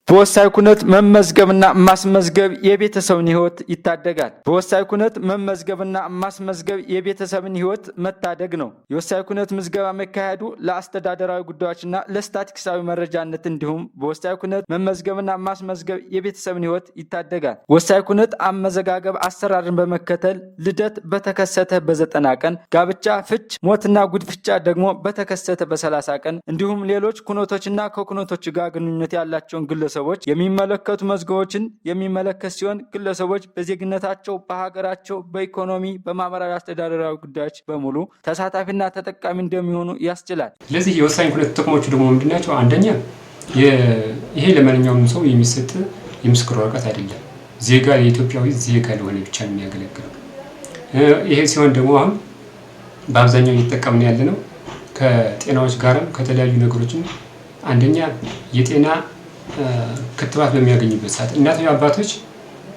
በወሳኝ ኩነት መመዝገብና ማስመዝገብ የቤተሰብን ህይወት ይታደጋል። በወሳኝ ኩነት መመዝገብና ማስመዝገብ የቤተሰብን ህይወት መታደግ ነው። የወሳኝ ኩነት ምዝገባ መካሄዱ ለአስተዳደራዊ ጉዳዮችና ለስታቲስቲክሳዊ መረጃነት እንዲሁም በወሳኝ ኩነት መመዝገብና ማስመዝገብ የቤተሰብን ህይወት ይታደጋል። ወሳኝ ኩነት አመዘጋገብ አሰራርን በመከተል ልደት በተከሰተ በ90 ቀን፣ ጋብቻ፣ ፍች፣ ሞትና ጉድፍቻ ደግሞ በተከሰተ በ30 ቀን እንዲሁም ሌሎች ኩነቶችና ከኩነቶች ጋር ግንኙነት ያላቸውን ግለሰቦች የሚመለከቱ መዝገቦችን የሚመለከት ሲሆን ግለሰቦች በዜግነታቸው፣ በሀገራቸው፣ በኢኮኖሚ፣ በማህበራዊ አስተዳደራዊ ጉዳዮች በሙሉ ተሳታፊና ተጠቃሚ እንደሚሆኑ ያስችላል። ስለዚህ የወሳኝ ኩነት ጥቅሞቹ ደግሞ ምንድናቸው? አንደኛ ይሄ ለማንኛውም ሰው የሚሰጥ የምስክር ወረቀት አይደለም። ዜጋ የኢትዮጵያዊ ዜጋ ለሆነ ብቻ የሚያገለግለው ይሄ ሲሆን ደግሞ አሁን በአብዛኛው እየተጠቀምን ያለ ነው ከጤናዎች ጋርም ከተለያዩ ነገሮችም አንደኛ የጤና ክትባት በሚያገኙበት ሰዓት እናቶች አባቶች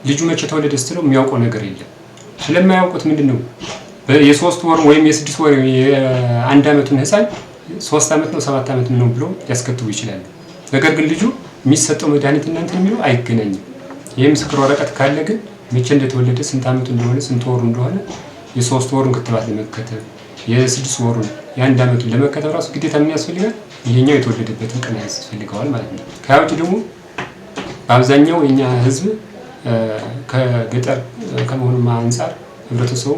ልጁ መቼ ተወለደ ስትለው የሚያውቀው ነገር የለም። ስለማያውቁት ምንድነው የ3 ወር ወይም የ6 ወር የ1 ዓመቱን ህፃን 3 ዓመት ነው 7 ዓመት ነው ብሎ ሊያስከትቡ ይችላሉ። ነገር ግን ልጁ የሚሰጠው መድኃኒት እናንተ የሚለው አይገናኝም። ይሄ ምስክር ወረቀት ካለ ግን መቼ እንደተወለደ ስንት ዓመቱ እንደሆነ ስንት ወሩ እንደሆነ የ3 ወሩን ክትባት ለመከተብ የ6 ወሩን የ1 ዓመቱን ለመከተብ ራሱ ግዴታ ምን ያስፈልጋል? ይሄኛው የተወለደበትን ቀን ያስፈልገዋል ማለት ነው። ከውጭ ደግሞ በአብዛኛው የኛ ህዝብ ከገጠር ከመሆኑ አንፃር ህብረተሰቡ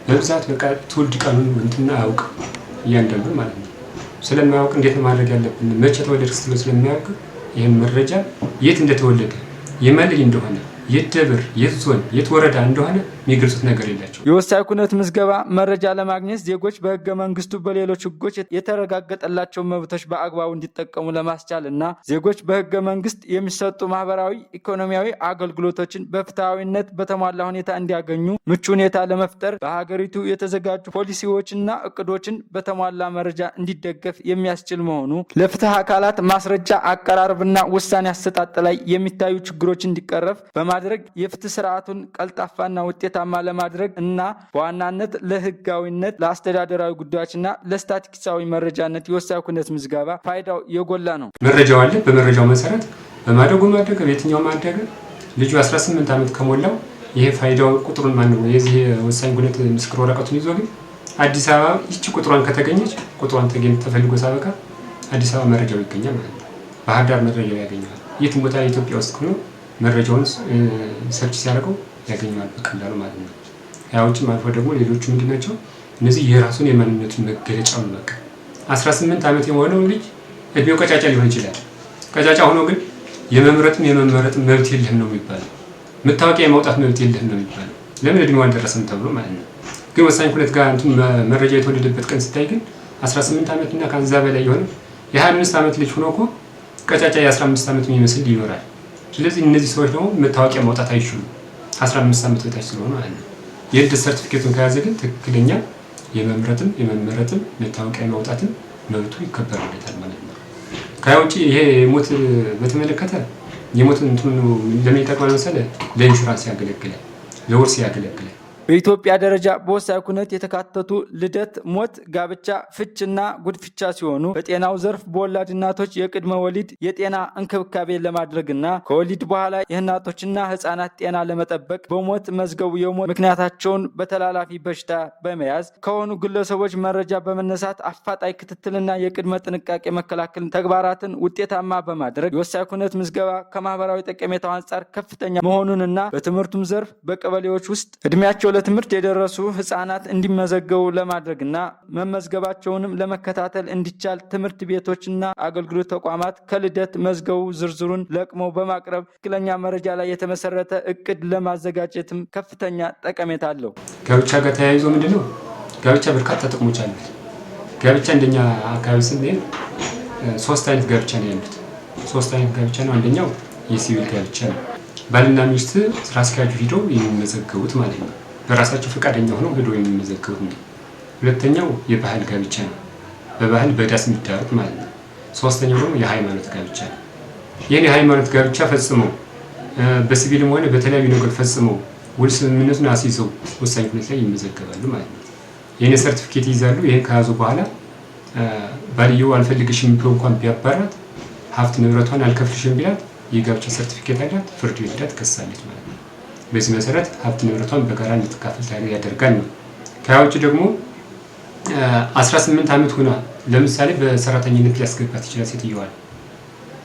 በብዛት በቃ ትውልድ ቀኑን እንትና አያውቅ እያንዳንዱ ማለት ነው። ስለማያውቅ እንዴት ማድረግ ያለብን መቼ ተወለድክ ስትለው ስለማያውቅ ይሄን መረጃ የት እንደተወለደ የማን እንደሆነ የት ደብር የት ዞን የት ወረዳ እንደሆነ የሚገልጹት ነገር የላቸው። የወሳኝ ኩነት ምዝገባ መረጃ ለማግኘት ዜጎች በህገ መንግስቱ በሌሎች ህጎች የተረጋገጠላቸው መብቶች በአግባቡ እንዲጠቀሙ ለማስቻል እና ዜጎች በህገ መንግስት የሚሰጡ ማህበራዊ፣ ኢኮኖሚያዊ አገልግሎቶችን በፍትሃዊነት በተሟላ ሁኔታ እንዲያገኙ ምቹ ሁኔታ ለመፍጠር በሀገሪቱ የተዘጋጁ ፖሊሲዎችና እቅዶችን በተሟላ መረጃ እንዲደገፍ የሚያስችል መሆኑ ለፍትህ አካላት ማስረጃ አቀራረብና ውሳኔ አሰጣጥ ላይ የሚታዩ ችግሮች እንዲቀረፍ በማድረግ የፍትህ ስርዓቱን ቀልጣፋና ውጤታማ ለማድረግ እና በዋናነት ለህጋዊነት፣ ለአስተዳደራዊ ጉዳዮችና ለስታቲስቲክሳዊ መረጃነት የወሳኝ ኩነት ምዝገባ ፋይዳው የጎላ ነው። መረጃው አለ። በመረጃው መሰረት በማደጉ ማደገ በየትኛው ማደገ ልጁ 18 ዓመት ከሞላው ይሄ ፋይዳው ቁጥሩን ማነው የዚህ ወሳኝ ኩነት ምስክር ወረቀቱን ይዞ ግን አዲስ አበባ ይቺ ቁጥሯን ከተገኘች ቁጥሯን ተፈልጎ ሳበቃ አዲስ አበባ መረጃው ይገኛል ማለት ነው። ባህር ዳር መረጃው ያገኛል። የትም ቦታ ኢትዮጵያ ውስጥ ሆኖ መረጃውን ሰርች ሲያደርገው ያገኘዋል በቀላሉ ማለት ነው። ያውጭም አልፎ ደግሞ ሌሎቹ ምንድናቸው? እነዚህ የራሱን የማንነቱን መገለጫ ነው። በቃ 18 ዓመት የሆነው ልጅ እድሜው ቀጫጫ ሊሆን ይችላል። ቀጫጫ ሆኖ ግን የመምረጥም የመመረጥም መብት የለህም ነው የሚባለው። መታወቂያ የማውጣት መብት የለህም ነው የሚባለው። ለምን እድሜው አልደረሰም ተብሎ ማለት ነው። ግን ወሳኝ ኩነት ጋር መረጃ የተወለደበት ቀን ስታይ ግን 18 ዓመት እና ከዛ በላይ የሆነ የ25 ዓመት ልጅ ሆኖ እኮ ቀጫጫ የ15 ዓመት የሚመስል ይኖራል። ስለዚህ እነዚህ ሰዎች ደግሞ መታወቂያ ማውጣት አይችሉም 15 ዓመት በታች ስለሆነ ማለት ነው። የልደት ሰርቲፊኬቱን ከያዘ ግን ትክክለኛ የመምረጥም የመመረጥም መታወቂያ ማውጣትም መብቱ ይከበርለታል ማለት ነው። ከውጪ ይሄ ሞት በተመለከተ የሞት እንትኑ ለምን ይጠቅማል መሰለህ? ለኢንሹራንስ ያገለግላል፣ ለውርስ ያገለግላል። በኢትዮጵያ ደረጃ በወሳኝ ኩነት የተካተቱ ልደት፣ ሞት፣ ጋብቻ፣ ፍችና ጉድፍቻ ሲሆኑ በጤናው ዘርፍ በወላድ እናቶች የቅድመ ወሊድ የጤና እንክብካቤ ለማድረግና ከወሊድ በኋላ የእናቶችና ህፃናት ጤና ለመጠበቅ በሞት መዝገቡ የሞት ምክንያታቸውን በተላላፊ በሽታ በመያዝ ከሆኑ ግለሰቦች መረጃ በመነሳት አፋጣኝ ክትትልና የቅድመ ጥንቃቄ መከላከል ተግባራትን ውጤታማ በማድረግ የወሳኝ ኩነት ምዝገባ ከማህበራዊ ጠቀሜታው አንጻር ከፍተኛ መሆኑንና በትምህርቱም ዘርፍ በቀበሌዎች ውስጥ እድሜያቸው ለትምህርት የደረሱ ህፃናት እንዲመዘገቡ ለማድረግና መመዝገባቸውንም ለመከታተል እንዲቻል ትምህርት ቤቶችና አገልግሎት ተቋማት ከልደት መዝገቡ ዝርዝሩን ለቅመው በማቅረብ ትክክለኛ መረጃ ላይ የተመሰረተ እቅድ ለማዘጋጀትም ከፍተኛ ጠቀሜታ አለው። ጋብቻ ጋር ተያይዞ ምንድነው? ጋብቻ በርካታ ጥቅሞች አሉት። ጋብቻ እንደኛ አካባቢ ስንሄድ 3 አይነት ጋብቻ ነው ያሉት። 3 አይነት ጋብቻ ነው። አንደኛው የሲቪል ጋብቻ ነው። ባልና ሚስት ስራ አስኪያጁ ሄደው የሚመዘገቡት ማለት ነው። በራሳቸው ፈቃደኛ ሆነው ሄዶ የሚመዘገቡት ነው። ሁለተኛው የባህል ጋብቻ ነው። በባህል በዳስ የሚዳሩት ማለት ነው። ሶስተኛው ደግሞ የሃይማኖት ጋብቻ ነው። ይህን የሃይማኖት ጋብቻ ፈጽመው በሲቪልም ሆነ በተለያዩ ነገር ፈጽመው ውል ስምምነቱን አስይዘው ወሳኝ ኩነት ላይ ይመዘገባሉ ማለት ነው። ይህን ሰርቲፊኬት ይይዛሉ። ይህን ከያዙ በኋላ ባልየው አልፈልግሽም ብሎ እንኳን ቢያባራት ሀብት ንብረቷን አልከፍልሽም ቢላት የጋብቻ ሰርቲፊኬት አላት፣ ፍርድ ቤት ሄዳ ትከሳለች ማለት ነው። በዚህ መሰረት ሀብት ንብረቷን በጋራ እንድትካፈል ያደርጋል ነው። ከያ ውጭ ደግሞ 18 ዓመት ሆና ለምሳሌ በሰራተኝነት ሊያስገባት ይችላል። ሴትዮዋን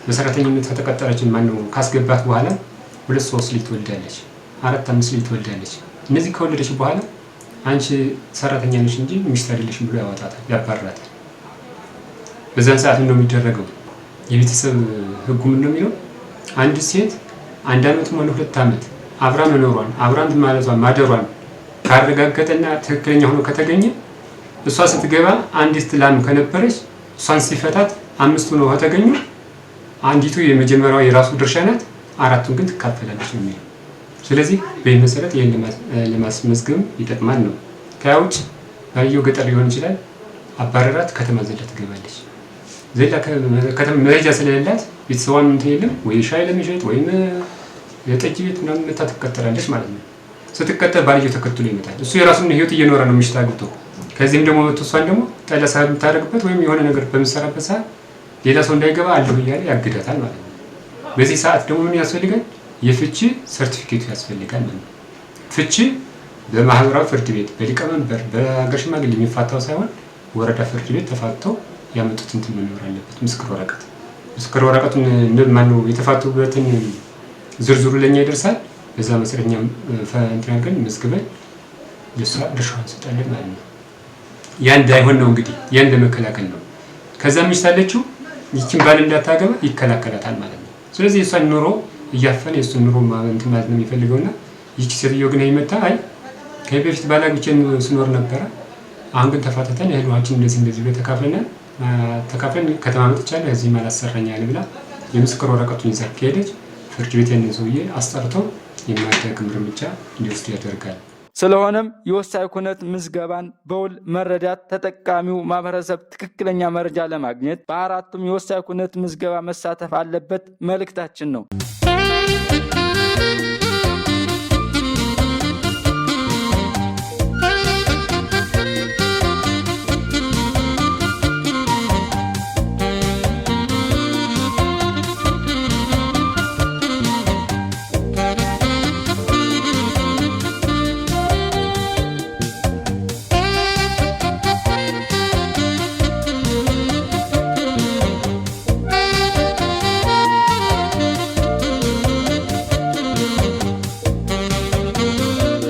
በሰራተኝነት ከተቀጠረችን ማነው ካስገባት በኋላ 2-3 ልጅ ትወልዳለች፣ 4-5 ልጅ ትወልዳለች። እነዚህ ከወለደች በኋላ አንቺ ሰራተኛ ነሽ እንጂ ሚስት አይደለሽም ብሎ ያወጣታል፣ ያባርራታል። በዛን ሰዓት ነው የሚደረገው። የቤተሰብ ህጉ ምን ነው የሚለው? አንድ ሴት 1 ዓመትም ሆነ 2 ዓመት አብራ መኖሯን አብራን ማለቷን ማደሯን ካረጋገጠና ትክክለኛ ሆኖ ከተገኘ እሷ ስትገባ አንዲት ላም ከነበረች እሷን ሲፈታት 5 ነው ከተገኙ አንዲቱ የመጀመሪያው የራሱ ድርሻ ናት፣ 4ቱን ግን ትካፈላለች ነው የሚለው። ስለዚህ በዚህ መሰረት ይሄን ለማስመዝገብ ይጠቅማል ነው። ከያ ውጭ ባልየው ገጠር ሊሆን ይችላል፣ አባረራት፣ ከተማ ዘላ ትገባለች። ዘላ ከተማ መረጃ ስለሌላት ቤተሰቧን እንትን የለም ወይ ሻይ ለመሸጥ ወይም የጠጅ ቤት ምናምን መታ ትቀጠራለች ማለት ነው። ስትቀጠር ባልየው ተከትሎ ይመጣል። እሱ የራሱን ህይወት እየኖረ ነው ሚስት አግብቶ። ከዚህም ደግሞ እሷን ደግሞ ጠለሳ የምታደርግበት ወይም የሆነ ነገር በምትሰራበት ሰዓት ሌላ ሰው እንዳይገባ አለሁ እያለ ያግዳታል ማለት ነው። በዚህ ሰዓት ደግሞ ምን ያስፈልጋል? የፍቺ ሰርቲፊኬቱ ያስፈልጋል ማለት ነው። ፍቺ በማህበራዊ ፍርድ ቤት በሊቀመንበር በአገር ሽማግሌ የሚፋታው ሳይሆን ወረዳ ፍርድ ቤት ተፋተው ያመጡት እንትን መኖር አለበት። ምስክር ወረቀቱን እንደማነው የተፋቱበትን ዝርዝሩ ለኛ ይደርሳል። በዛ መሰረኛ እንትን አድርገን መዝግበን ለሷ ድርሻዋን እንሰጣለን ማለት ነው። ያ እንዳይሆን ነው እንግዲህ ያን ለመከላከል ነው። ከዛ ሚስት አለችው ይቺን ባል እንዳታገባ ይከላከላታል ማለት ነው። ስለዚህ የሷን ኑሮ እያፈነ የሱን ኑሮ እንትን ማለት ነው የሚፈልገውና ይቺ ሴትዮ ግን አይመጣ አይ ከበፊት ባላግብቼን ስኖር ነበረ፣ አሁን ግን ተፋተተን እህሏችን እንደዚህ ብለ ተካፍለን ከተማ መጥቻለሁ እዚህ ማላሰራኛል ብላ የምስክር ወረቀቱን ይዛ ከሄደች ፍርድ ቤት ያንን ሰውዬ አስጠርቶ የማያዳግም እርምጃ እንዲወስድ ያደርጋል። ስለሆነም የወሳኝ ኩነት ምዝገባን በውል መረዳት ተጠቃሚው ማህበረሰብ ትክክለኛ መረጃ ለማግኘት በ4ቱም የወሳኝ ኩነት ምዝገባ መሳተፍ አለበት መልእክታችን ነው።